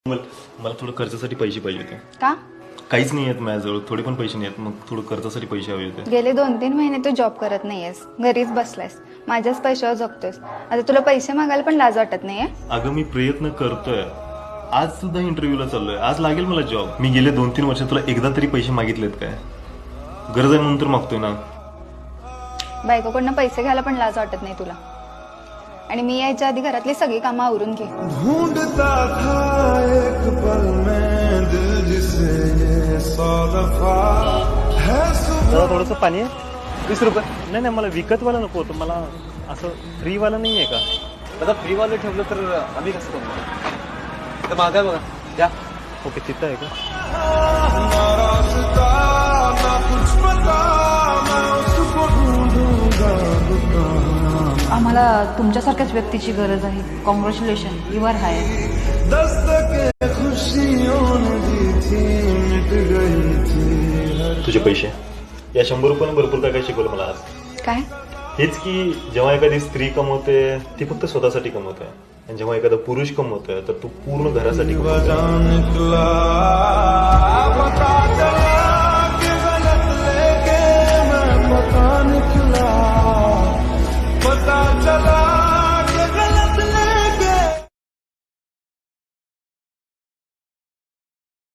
मला थोडं कर्जासाठी पैसे पाहिजे होते. का? काहीच नाही आहेत माझ्याजवळ, थोडे पण पैसे नाही आहेत. मग थोडं कर्जासाठी पैसे हवे होते. गेले 2-3 महिने तू जॉब करत नाहीयेस, घरीच बसलायस, माझ्याच पैशावर जगतोयस. आता तुला पैसे मागायला पण लाज वाटत नाहीये? अगं मी प्रयत्न करतोय, आज सुद्धा इंटरव्ह्यूला चाललोय, आज लागेल मला जॉब. मी गेले 2-3 वर्ष तुला एकदा तरी पैसे मागितलेत काय? गरज आहे म्हणून तर मागतोय ना. बायकोकडनं पैसे घ्यायला पण लाज वाटत नाही तुला? आणि मी यायच्या आधी घरातली सगळी कामं आवरून घे. ढूंढता था एक पल में दिल जिसे ये 100 दफा है दादा थोडंसं पाणी आहे, 20 रुपये. नाही नाही, मला विकतवाला नको होतं, मला असं फ्रीवाला नाही आहे का? आता फ्रीवालं ठेवलं तर आम्ही कसं करणार? तर मागा बघा द्या. ओके, तिथं आहे का? ना रास्ता ना कुछ पता मैं उसको ढूंढूंगा दुकान. आम्हाला तुमच्यासारख्याच व्यक्तीची गरज आहे. Congratulation, you are hired. दस्तके खुशियों ने दी थी मिट गई थी. तुझे पैसे या 100 रुपयानं भरपूर काय काय शिकवलं मला आज. काय? हेच की जेव्हा एखादी स्त्री कमवते ती फक्त स्वतःसाठी कमवते, आणि जेव्हा एखादा पुरुष कमवतोय तर तू पूर्ण घरासाठी कमवतोय. बजा निकला पता चला कि गलत लेके मैं पता नहीं क्यों